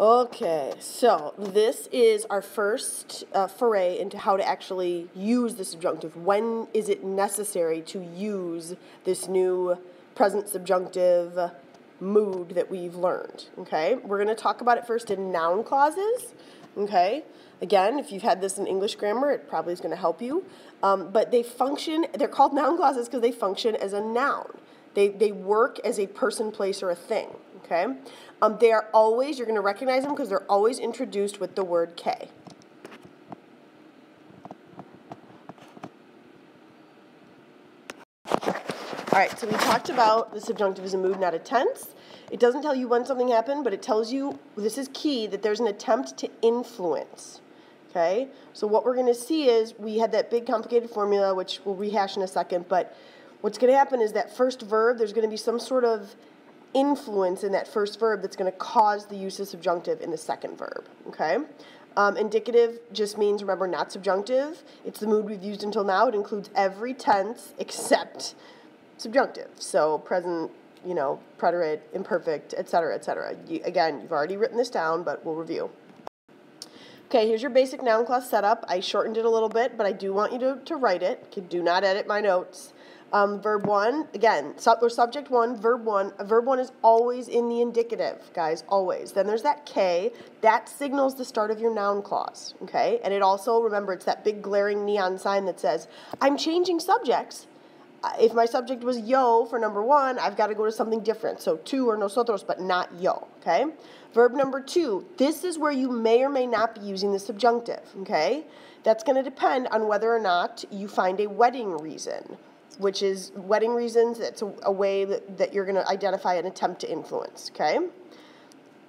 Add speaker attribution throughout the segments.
Speaker 1: Okay, so this is our first foray into how to actually use the subjunctive. When is it necessary to use this new present subjunctive mood that we've learned? Okay, we're going to talk about it first in noun clauses. Okay, again, if you've had this in English grammar, it probably is going to help you. But they're called noun clauses because they function as a noun. They work as a person, place, or a thing. Okay, they are always, you're going to recognize them because they're always introduced with the word K. All right, so we talked about the subjunctive is a mood, not a tense. It doesn't tell you when something happened, but it tells you, this is key, that there's an attempt to influence. Okay, so what we're going to see is we had that big complicated formula, which we'll rehash in a second, but what's going to happen is that first verb, there's going to be some sort of influence in that first verb that's going to cause the use of subjunctive in the second verb, okay? Indicative just means, remember, not subjunctive. It's the mood we've used until now. It includes every tense except subjunctive. So present, preterite, imperfect, etc., etc. Again, you've already written this down, but we'll review. Okay, here's your basic noun clause setup. I shortened it a little bit, but I do want you to write it. Do not edit my notes. Verb 1, again, or subject 1, verb 1. Verb 1 is always in the indicative, guys, always. Then there's that K. That signals the start of your noun clause, okay? And it also, remember, it's that big glaring neon sign that says, I'm changing subjects. If my subject was yo for number 1, I've got to go to something different. So tú or nosotros, but not yo, okay? Verb number 2, this is where you may or may not be using the subjunctive, okay? That's going to depend on whether or not you find a wedding reason, which is wedding reasons. It's a way that you're going to identify an attempt to influence, okay?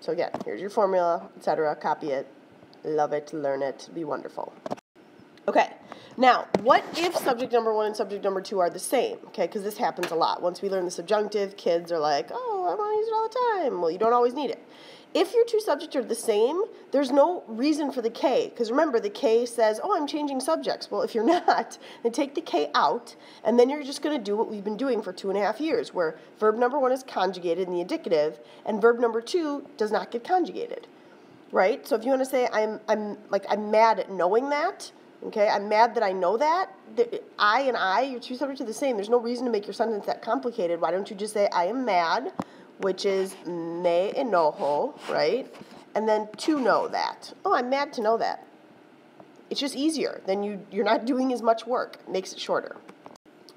Speaker 1: So again, here's your formula, etc. Copy it, love it, learn it, be wonderful. Okay, now, what if subject number 1 and subject number 2 are the same? Okay, because this happens a lot. Once we learn the subjunctive, kids are like, oh, I want to use it all the time. Well, you don't always need it. If your two subjects are the same, there's no reason for the K, because remember, the K says, oh, I'm changing subjects. Well, if you're not, then take the K out, and then you're just going to do what we've been doing for 2.5 years, where verb number 1 is conjugated in the indicative, and verb number 2 does not get conjugated, right? So if you want to say, I'm mad at knowing that, okay, I'm mad that I know that, your two subjects are the same. There's no reason to make your sentence that complicated. Why don't you just say, I am mad, which is me enojo, right? And then to know that. Oh, I'm mad to know that. It's just easier. Then you're not doing as much work. It makes it shorter.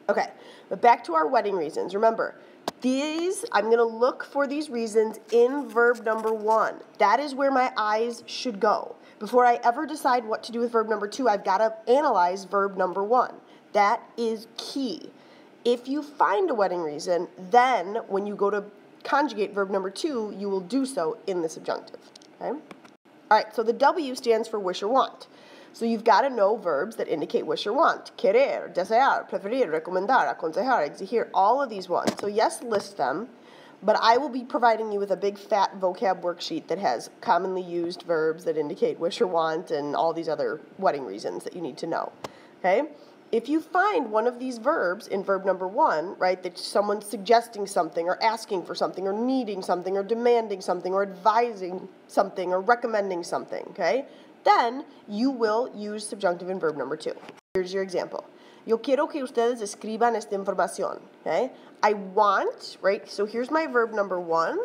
Speaker 1: Okay, but back to our wedding reasons. Remember, I'm going to look for these reasons in verb number 1. That is where my eyes should go. Before I ever decide what to do with verb number 2, I've got to analyze verb number 1. That is key. If you find a wedding reason, then when you go to conjugate verb number 2, you will do so in the subjunctive, okay? All right, so the W stands for wish or want. So you've got to know verbs that indicate wish or want. Querer, desear, preferir, recomendar, aconsejar, exigir, all of these ones. So yes, list them, but I will be providing you with a big fat vocab worksheet that has commonly used verbs that indicate wish or want and all these other wedding reasons that you need to know, okay? If you find one of these verbs in verb number 1, right, that someone's suggesting something or asking for something or needing something or demanding something or advising something or recommending something, okay, then you will use subjunctive in verb number 2. Here's your example. Yo quiero que ustedes escriban esta información, okay? I want, right, so here's my verb number 1.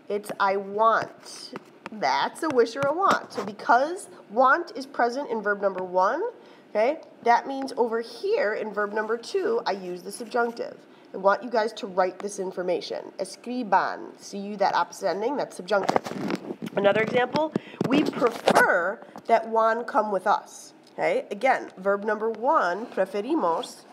Speaker 1: It's I want. That's a wish or a want. So because want is present in verb number 1, okay, that means over here in verb number 2, I use the subjunctive. I want you guys to write this information. Escriban. See that opposite ending? That's subjunctive. Another example, we prefer that Juan come with us. Okay, again, verb number 1, preferimos.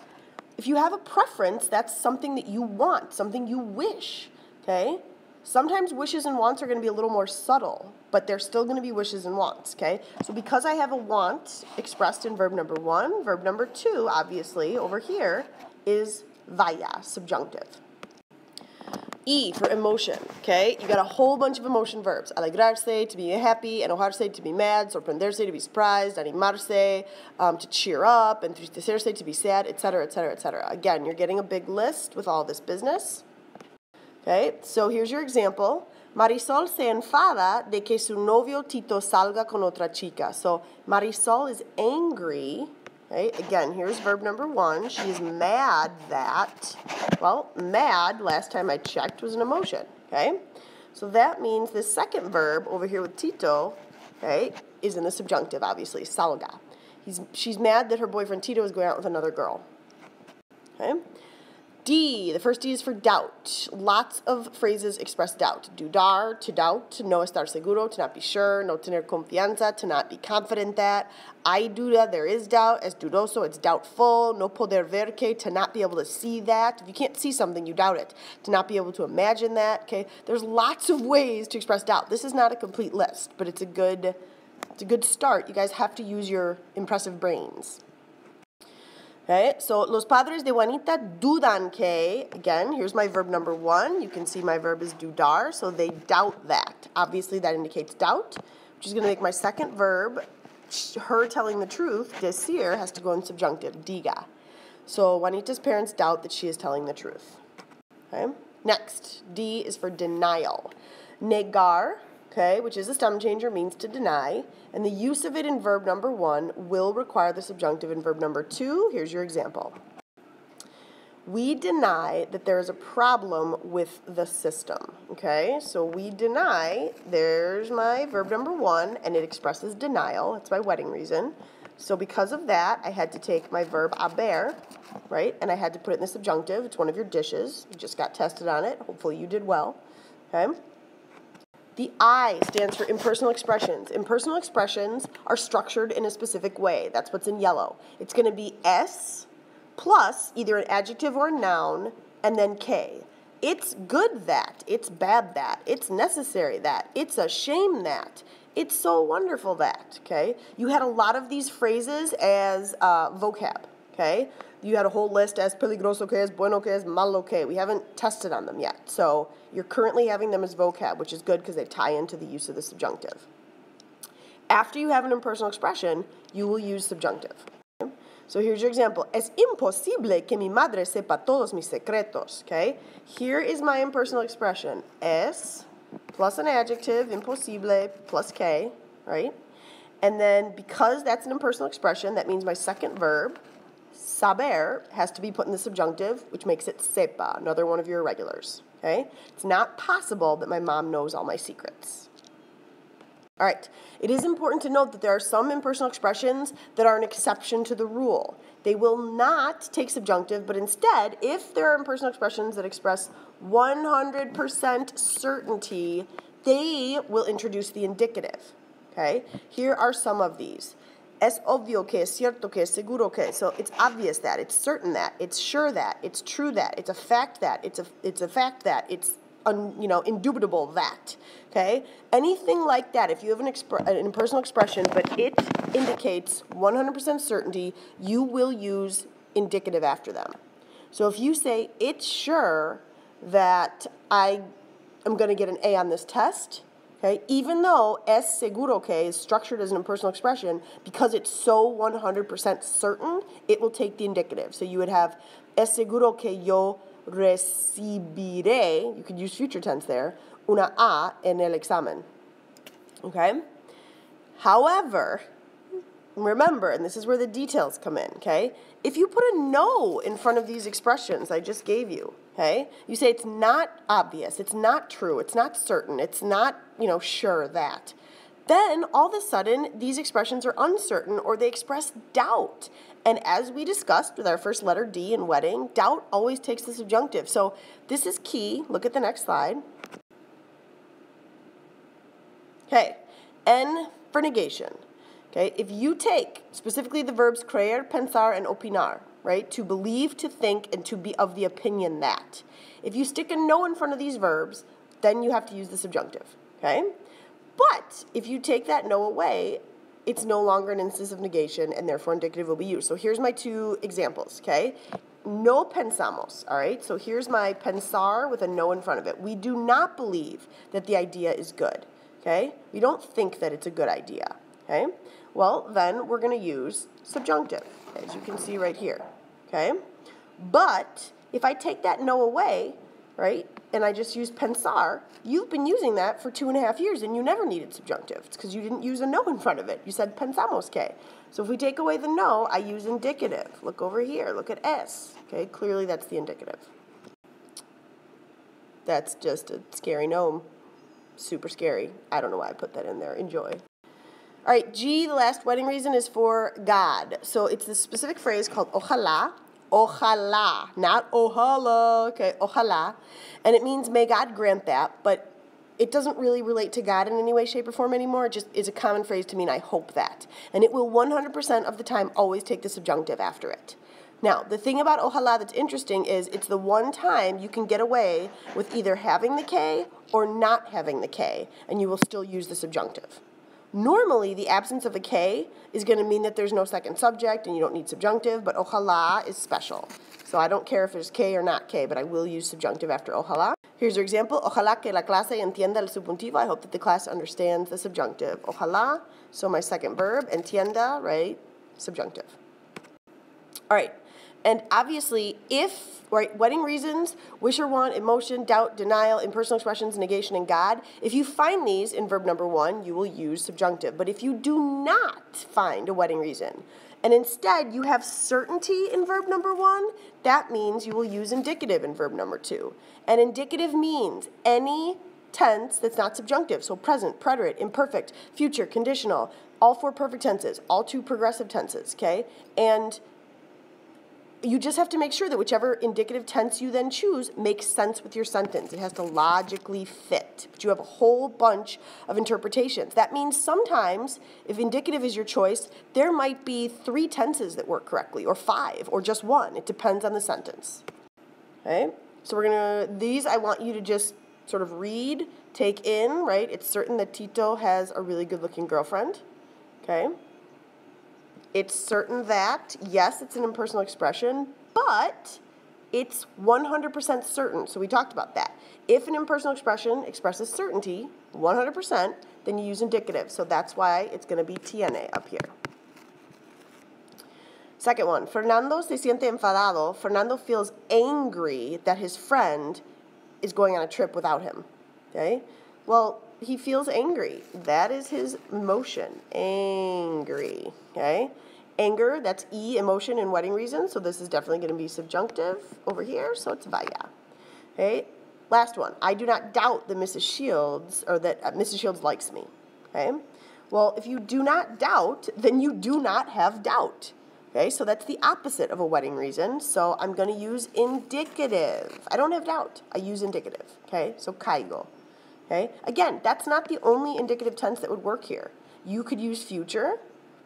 Speaker 1: If you have a preference, that's something that you want, something you wish. Okay? Sometimes wishes and wants are going to be a little more subtle, but they're still going to be wishes and wants, okay? So because I have a want expressed in verb number 1, verb number 2, obviously, over here, is vaya, subjunctive. E for emotion, okay? You got a whole bunch of emotion verbs. Alegrarse, to be happy, enojarse, to be mad, sorprenderse, to be surprised, animarse, to cheer up, entristecerse, to be sad, etc., etc., etc. Again, you're getting a big list with all this business. Okay, so here's your example. Marisol se enfada de que su novio Tito salga con otra chica. So Marisol is angry. Okay? Again, here's verb number 1. She is mad that, well, mad, last time I checked, was an emotion. Okay? So that means the second verb over here with Tito, okay, is in the subjunctive, obviously, salga. She's mad that her boyfriend Tito is going out with another girl. Okay? D, the first D is for doubt. Lots of phrases express doubt. Dudar, to doubt, no estar seguro, to not be sure, no tener confianza, to not be confident that. Hay duda, there is doubt. Es dudoso, it's doubtful. No poder ver que, to not be able to see that. If you can't see something, you doubt it. To not be able to imagine that, okay? There's lots of ways to express doubt. This is not a complete list, but it's a good start. You guys have to use your impressive brains. Okay, so los padres de Juanita dudan que, again, here's my verb number 1. You can see my verb is dudar, so they doubt that. Obviously, that indicates doubt, which is going to make my second verb, her telling the truth, decir, has to go in subjunctive, diga. So Juanita's parents doubt that she is telling the truth. Okay, next, D is for denial. Negar, okay, which is a stem changer, means to deny, and the use of it in verb number 1 will require the subjunctive in verb number 2. Here's your example. We deny that there is a problem with the system, okay? So we deny, there's my verb number 1, and it expresses denial. That's my wedding reason. So because of that, I had to take my verb haber, right, and I had to put it in the subjunctive. It's one of your dishes. You just got tested on it. Hopefully you did well, okay? The I stands for impersonal expressions. Impersonal expressions are structured in a specific way. That's what's in yellow. It's going to be S plus either an adjective or a noun, and then K. It's good that. It's bad that. It's necessary that. It's a shame that. It's so wonderful that. Okay? You had a lot of these phrases as vocab. Okay? You had a whole list as peligroso que, es bueno que, es malo que. We haven't tested on them yet. So you're currently having them as vocab, which is good because they tie into the use of the subjunctive. After you have an impersonal expression, you will use subjunctive. Okay? So here's your example. Es imposible que mi madre sepa todos mis secretos. Okay? Here is my impersonal expression. Es plus an adjective, imposible, plus que, right? And then because that's an impersonal expression, that means my second verb, saber, has to be put in the subjunctive, which makes it sepa, another one of your irregulars. Okay? It's not possible that my mom knows all my secrets. All right. It is important to note that there are some impersonal expressions that are an exception to the rule. They will not take subjunctive, but instead, if there are impersonal expressions that express 100% certainty, they will introduce the indicative. Okay? Here are some of these. Es obvio que, es cierto que, es seguro que. So it's obvious that, it's certain that, it's sure that, it's true that, it's a fact that, it's a fact that, it's indubitable that. Okay? Anything like that, if you have an impersonal expression, but it indicates 100% certainty, you will use indicative after them. So if you say, it's sure that I am going to get an A on this test, okay, even though es seguro que is structured as an impersonal expression, because it's so 100% certain, it will take the indicative. So you would have es seguro que yo recibiré, you could use future tense there, una A en el examen. Okay? However, remember, and this is where the details come in, okay? If you put a no in front of these expressions I just gave you, okay? You say it's not obvious, it's not true, it's not certain, it's not, sure that. Then, all of a sudden, these expressions are uncertain or they express doubt. And as we discussed with our first letter D in wedding, doubt always takes the subjunctive. So this is key. Look at the next slide. Okay, N for negation. Okay, if you take specifically the verbs creer, pensar, and opinar, right, to believe, to think, and to be of the opinion that. If you stick a no in front of these verbs, then you have to use the subjunctive, okay? But if you take that no away, it's no longer an instance of negation, and therefore indicative will be used. So here's my two examples, okay? No pensamos, all right? So here's my pensar with a no in front of it. We do not believe that the idea is good, okay? We don't think that it's a good idea, okay? Well, then we're going to use subjunctive, as you can see right here, okay? But if I take that no away, right? And I just used pensar. You've been using that for 2.5 years and you never needed subjunctive. It's because you didn't use a no in front of it. You said pensamos que. So if we take away the no, I use indicative. Look over here. Look at es. Okay, clearly that's the indicative. That's just a scary gnome. Super scary. I don't know why I put that in there. Enjoy. All right, G, the last wedding reason, is for God. So it's this specific phrase called ojalá. Ojalá, not ojalá, okay, ojalá. And it means may God grant that, but it doesn't really relate to God in any way, shape, or form anymore. It just is a common phrase to mean I hope that. And it will 100% of the time always take the subjunctive after it. Now, the thing about ojalá that's interesting is it's the one time you can get away with either having the K or not having the K, and you will still use the subjunctive. Normally, the absence of a K is going to mean that there's no second subject and you don't need subjunctive, but ojalá is special. So I don't care if there's K or not K, but I will use subjunctive after ojalá. Here's your example. Ojalá que la clase entienda el subjuntivo. I hope that the class understands the subjunctive. Ojalá, so my second verb, entienda, right, subjunctive. All right. And obviously, if, right, wedding reasons, wish or want, emotion, doubt, denial, impersonal expressions, negation, and God, if you find these in verb number 1, you will use subjunctive. But if you do not find a wedding reason, and instead you have certainty in verb number 1, that means you will use indicative in verb number 2. And indicative means any tense that's not subjunctive, so present, preterite, imperfect, future, conditional, all 4 perfect tenses, all 2 progressive tenses, okay? And you just have to make sure that whichever indicative tense you then choose makes sense with your sentence. It has to logically fit. But you have a whole bunch of interpretations. That means sometimes, if indicative is your choice, there might be 3 tenses that work correctly, or 5, or just 1. It depends on the sentence. Okay? So we're going to, these I want you to just sort of read, take in, right? It's certain that Tito has a really good-looking girlfriend. Okay? It's certain that, yes, it's an impersonal expression, but it's 100% certain. So we talked about that. If an impersonal expression expresses certainty, 100%, then you use indicative. So that's why it's going to be tiene up here. Second one, Fernando se siente enfadado. Fernando feels angry that his friend is going on a trip without him. Okay? Well, he feels angry. That is his emotion. Angry. Okay? Anger, that's E, emotion and wedding reason. So this is definitely going to be subjunctive over here. So it's vaya. Okay? Last one. I do not doubt that Mrs. Shields, or that Mrs. Shields likes me. Okay? Well, if you do not doubt, then you do not have doubt. Okay? So that's the opposite of a wedding reason. So I'm going to use indicative. I don't have doubt. I use indicative. Okay? So caigo. Okay? Again, that's not the only indicative tense that would work here. You could use future.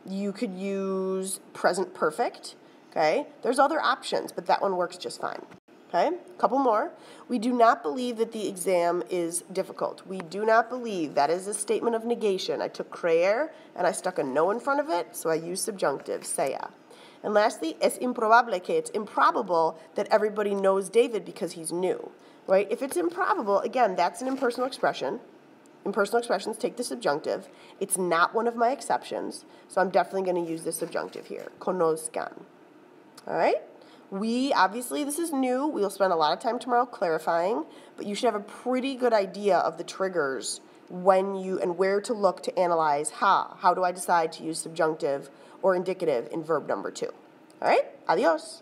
Speaker 1: You could use present perfect. Okay? There's other options, but that one works just fine. Okay? A couple more. We do not believe that the exam is difficult. We do not believe. That is a statement of negation. I took creer and I stuck a no in front of it, so I use subjunctive, sea. And lastly, es improbable que, it's improbable that everybody knows David because he's new. Right? If it's improbable, again, that's an impersonal expression. Impersonal expressions take the subjunctive. It's not one of my exceptions, so I'm definitely going to use the subjunctive here. Conozcan. All right? Obviously, this is new. We'll spend a lot of time tomorrow clarifying, but you should have a pretty good idea of the triggers when you, and where to look to analyze how do I decide to use subjunctive or indicative in verb number 2. All right? Adios.